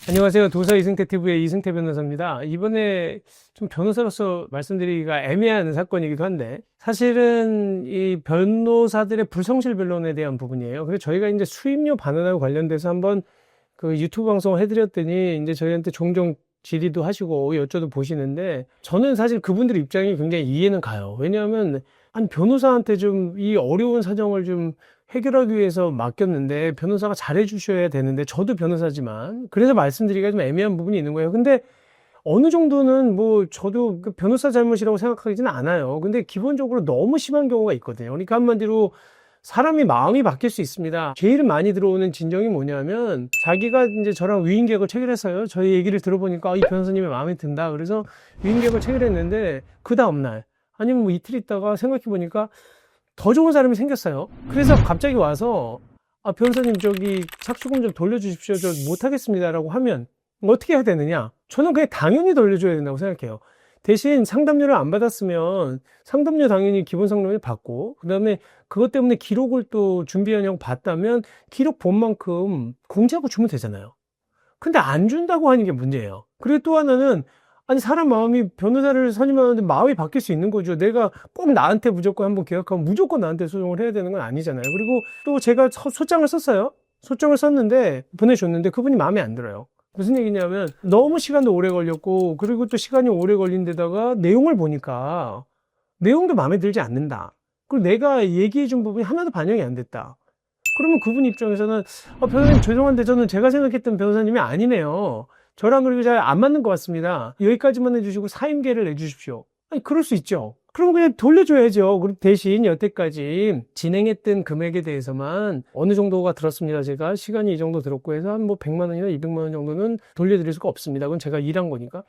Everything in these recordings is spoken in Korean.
안녕하세요. 도서 이승태 TV의 이승태 변호사입니다. 이번에 좀 변호사로서 말씀드리기가 애매한 사건이기도 한데, 사실은 이 변호사들의 불성실 변론에 대한 부분이에요. 그래서 저희가 이제 수임료 반환하고 관련돼서 한번 그 유튜브 방송을 해드렸더니 이제 저희한테 종종 질의도 하시고 여쭤도 보시는데, 저는 사실 그분들 입장이 굉장히 이해는 가요. 왜냐하면 한 변호사한테 좀 이 어려운 사정을 좀 해결하기 위해서 맡겼는데 변호사가 잘해주셔야 되는데, 저도 변호사지만 그래서 말씀드리기가 좀 애매한 부분이 있는 거예요. 근데 어느 정도는 뭐 저도 그 변호사 잘못이라고 생각하지는 않아요. 근데 기본적으로 너무 심한 경우가 있거든요. 그러니까 한마디로 사람이 마음이 바뀔 수 있습니다. 제일 많이 들어오는 진정이 뭐냐면, 자기가 이제 저랑 위임계약을 체결했어요. 저희 얘기를 들어보니까 이 변호사님이 마음에 든다. 그래서 위임계약을 체결했는데 그 다음날 아니면 뭐 이틀 있다가 생각해보니까 더 좋은 사람이 생겼어요. 그래서 갑자기 와서 변호사님 저기 착수금 좀 돌려주십시오. 저 못하겠습니다라고 하면 어떻게 해야 되느냐? 저는 그냥 당연히 돌려줘야 된다고 생각해요. 대신 상담료를 안 받았으면 상담료 당연히 기본 상담료 받고, 그 다음에 그것 때문에 기록을 또 준비하냐고 봤다면 기록 본 만큼 공제하고 주면 되잖아요. 근데 안 준다고 하는 게 문제예요. 그리고 또 하나는, 아니 사람 마음이, 변호사를 선임하는데 마음이 바뀔 수 있는 거죠. 내가 꼭 나한테 무조건 한번 계약하면 무조건 나한테 소송을 해야 되는 건 아니잖아요. 그리고 또 제가 소장을 썼어요. 소장을 썼는데 보내줬는데 그분이 마음에 안 들어요. 무슨 얘기냐면, 너무 시간도 오래 걸렸고, 그리고 또 시간이 오래 걸린 데다가 내용을 보니까 내용도 마음에 들지 않는다. 그리고 내가 얘기해 준 부분이 하나도 반영이 안 됐다. 그러면 그분 입장에서는 변호사님 죄송한데 저는 제가 생각했던 변호사님이 아니네요. 저랑 그리고 잘 안 맞는 것 같습니다. 여기까지만 해주시고 사임계를 내주십시오. 아니 그럴 수 있죠. 그럼 그냥 돌려줘야죠. 그리고 대신 여태까지 진행했던 금액에 대해서만 어느 정도가 들었습니다. 제가 시간이 이 정도 들었고 해서 한 뭐 100만 원이나 200만 원 정도는 돌려드릴 수가 없습니다. 그건 제가 일한 거니까.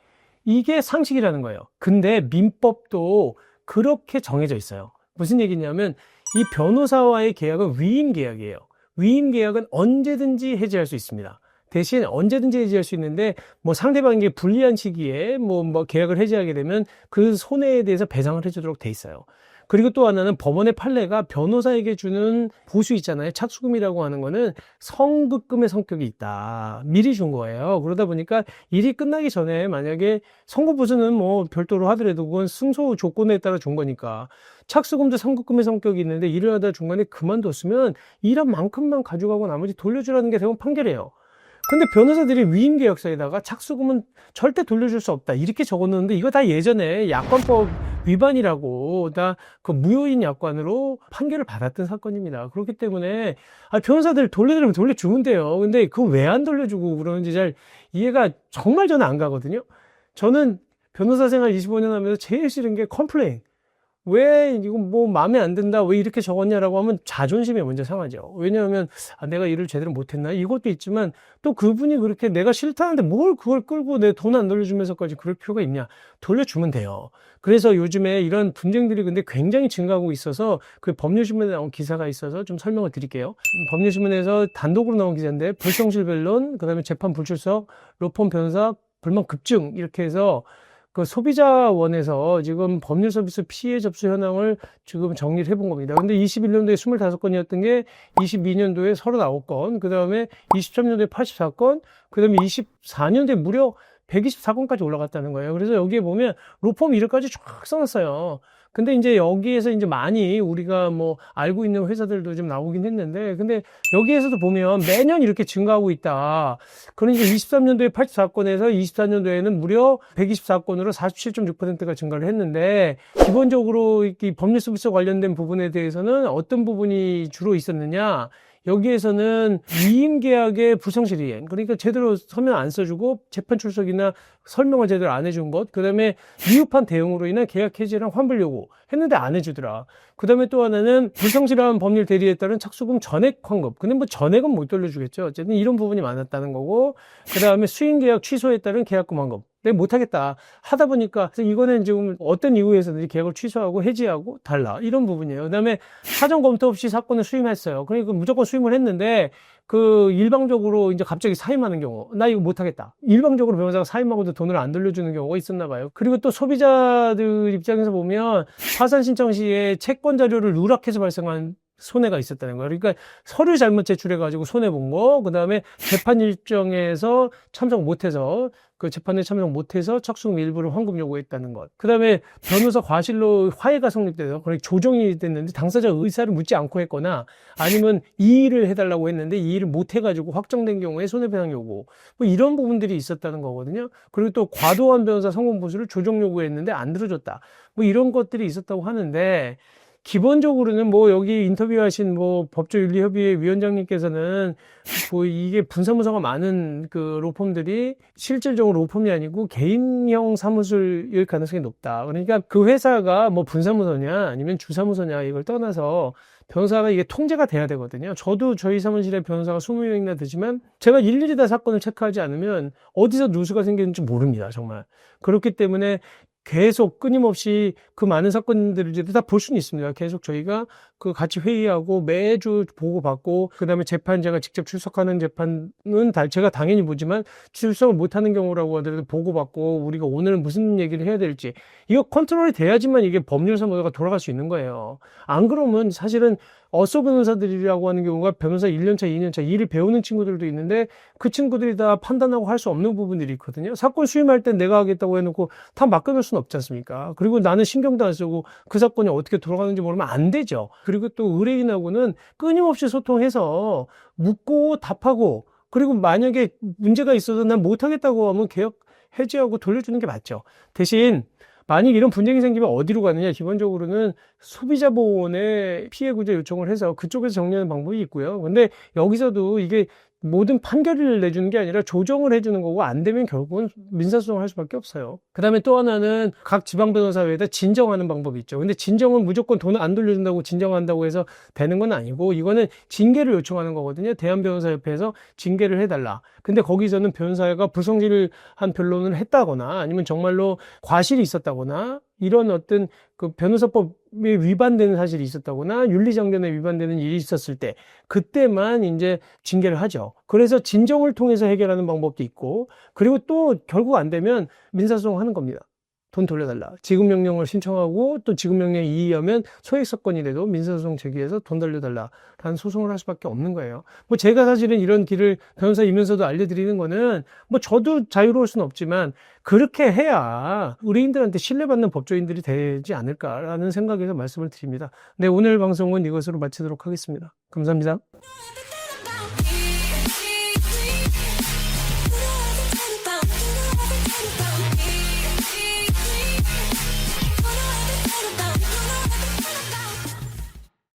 이게 상식이라는 거예요. 근데 민법도 그렇게 정해져 있어요. 무슨 얘기냐면, 이 변호사와의 계약은 위임 계약이에요. 위임 계약은 언제든지 해지할 수 있습니다. 대신 언제든지 해지할 수 있는데, 뭐 상대방에게 불리한 시기에 뭐 계약을 해지하게 되면 그 손해에 대해서 배상을 해주도록 돼 있어요. 그리고 또 하나는 법원의 판례가 변호사에게 주는 보수 있잖아요. 착수금이라고 하는 거는 선급금의 성격이 있다. 미리 준 거예요. 그러다 보니까 일이 끝나기 전에 만약에 선고보수는 뭐 별도로 하더라도 그건 승소 조건에 따라 준 거니까, 착수금도 선급금의 성격이 있는데 일을 하다 중간에 그만뒀으면 일한 만큼만 가져가고 나머지 돌려주라는 게 대부분 판결이에요. 근데 변호사들이 위임계약서에다가 착수금은 절대 돌려줄 수 없다 이렇게 적어놓는데, 이거 다 예전에 약관법 위반이라고 다 그 무효인 약관으로 판결을 받았던 사건입니다. 그렇기 때문에 변호사들 돌려주면 돌려주면 돼요. 근데 그거 왜 안 돌려주고 그러는지 잘 이해가 정말 저는 안 가거든요. 저는 변호사 생활 25년 하면서 제일 싫은 게 컴플레인. 왜 이거 뭐 마음에 안 든다, 왜 이렇게 적었냐라고 하면 자존심이 먼저 상하죠. 왜냐하면 내가 일을 제대로 못했나 이것도 있지만, 또 그분이 그렇게 내가 싫다는데 뭘 그걸 끌고 내 돈 안 돌려주면서까지 그럴 필요가 있냐. 돌려주면 돼요. 그래서 요즘에 이런 분쟁들이 근데 굉장히 증가하고 있어서, 그 법률신문에 나온 기사가 있어서 좀 설명을 드릴게요. 법률신문에서 단독으로 나온 기사인데, 불성실 변론, 그다음에 재판 불출석, 로펌 변호사 불만 급증, 이렇게 해서 그 소비자원에서 지금 법률 서비스 피해 접수 현황을 지금 정리를 해본 겁니다. 근데 21년도에 25건이었던 게 22년도에 39건, 그 다음에 23년도에 84건, 그 다음에 24년도에 무려 124건까지 올라갔다는 거예요. 그래서 여기에 보면 로펌 이름까지 쫙 써놨어요. 근데 이제 여기에서 이제 많이 우리가 뭐 알고 있는 회사들도 좀 나오긴 했는데, 근데 여기에서도 보면 매년 이렇게 증가하고 있다. 그러니까 23년도에 84건에서 24년도에는 무려 124건으로 47.6%가 증가를 했는데, 기본적으로 이 법률 서비스 관련된 부분에 대해서는 어떤 부분이 주로 있었느냐? 여기에서는 위임계약의 불성실이행, 그러니까 제대로 서면 안 써주고 재판 출석이나 설명을 제대로 안 해준 것, 그 다음에 미흡한 대응으로 인한 계약 해지랑 환불 요구 했는데 안 해주더라. 그 다음에 또 하나는 불성실한 법률 대리에 따른 착수금 전액 환급. 근데 뭐 전액은 못 돌려주겠죠. 어쨌든 이런 부분이 많았다는 거고, 그 다음에 수임계약 취소에 따른 계약금 환급. 내가 못하겠다 하다 보니까, 이거는 지금 어떤 이유에서든지 계약을 취소하고 해지하고 달라, 이런 부분이에요. 그 다음에 사전 검토 없이 사건을 수임했어요. 그러니까 무조건 수임을 했는데, 그 일방적으로 이제 갑자기 사임하는 경우, 나 이거 못하겠다, 일방적으로 변호사가 사임하고도 돈을 안 돌려주는 경우가 있었나 봐요. 그리고 또 소비자들 입장에서 보면, 파산 신청 시에 채권 자료를 누락해서 발생한 손해가 있었다는 거예요. 그러니까 서류 잘못 제출해가지고 손해본 거, 그 다음에 재판 일정에서 참석 못해서, 그 재판에 참석 못해서 착수금 일부를 환급 요구했다는 것. 그 다음에 변호사 과실로 화해가 성립돼서, 그러니까 조정이 됐는데 당사자 의사를 묻지 않고 했거나 아니면 이의를 해달라고 했는데 이의를 못 해가지고 확정된 경우에 손해배상 요구. 뭐 이런 부분들이 있었다는 거거든요. 그리고 또 과도한 변호사 성공 보수를 조정 요구했는데 안 들어줬다. 뭐 이런 것들이 있었다고 하는데, 기본적으로는 뭐 여기 인터뷰하신 뭐 법조윤리협의회 위원장님께서는 뭐 이게 분사무소가 많은 그 로펌들이 실질적으로 로펌이 아니고 개인형 사무소일 가능성이 높다. 그러니까 그 회사가 뭐 분사무소냐 아니면 주사무소냐 이걸 떠나서 변호사가 이게 통제가 돼야 되거든요. 저도 저희 사무실에 변호사가 20명이나 되지만 제가 일일이 다 사건을 체크하지 않으면 어디서 누수가 생기는지 모릅니다. 정말. 그렇기 때문에 계속 끊임없이 그 많은 사건들을 다 볼 수는 있습니다. 계속 저희가 그 같이 회의하고 매주 보고받고, 그 다음에 재판자가 직접 출석하는 재판은 제가 당연히 보지만 출석을 못하는 경우라고 하더라도 보고받고 우리가 오늘은 무슨 얘기를 해야 될지 이거 컨트롤이 돼야지만 이게 법률 사무소가 돌아갈 수 있는 거예요. 안 그러면 사실은 어서 변호사들이라고 하는 경우가 변호사 1년차, 2년차 일을 배우는 친구들도 있는데 그 친구들이 다 판단하고 할 수 없는 부분들이 있거든요. 사건 수임할 땐 내가 하겠다고 해놓고 다 맡겨놓을 수는 없지 않습니까? 그리고 나는 신경도 안 쓰고 그 사건이 어떻게 돌아가는지 모르면 안 되죠. 그리고 또 의뢰인하고는 끊임없이 소통해서 묻고 답하고, 그리고 만약에 문제가 있어서 난 못하겠다고 하면 계약 해지하고 돌려주는 게 맞죠. 대신 만약 이런 분쟁이 생기면 어디로 가느냐? 기본적으로는 소비자보호원에 피해 구제 요청을 해서 그쪽에서 정리하는 방법이 있고요. 근데 여기서도 이게 모든 판결을 내주는 게 아니라 조정을 해주는 거고, 안 되면 결국은 민사소송을 할 수밖에 없어요. 그 다음에 또 하나는 각 지방변호사회에다 진정하는 방법이 있죠. 근데 진정은 무조건 돈을 안 돌려준다고 진정한다고 해서 되는 건 아니고, 이거는 징계를 요청하는 거거든요. 대한변호사협회에서 징계를 해달라. 근데 거기서는 변호사가 불성실한 변론을 했다거나 아니면 정말로 과실이 있었다거나 이런 어떤 그 변호사법에 위반되는 사실이 있었다거나 윤리장전에 위반되는 일이 있었을 때 그때만 이제 징계를 하죠. 그래서 진정을 통해서 해결하는 방법도 있고, 그리고 또 결국 안 되면 민사소송 하는 겁니다. 돈 돌려달라. 지급명령을 신청하고 또 지급명령에 이의하면 소액사건이 돼도 민사소송 제기해서 돈 돌려달라라는 소송을 할 수밖에 없는 거예요. 뭐 제가 사실은 이런 길을 변호사이면서도 알려드리는 거는 뭐 저도 자유로울 수는 없지만 그렇게 해야 의뢰인들한테 신뢰받는 법조인들이 되지 않을까라는 생각에서 말씀을 드립니다. 네, 오늘 방송은 이것으로 마치도록 하겠습니다. 감사합니다.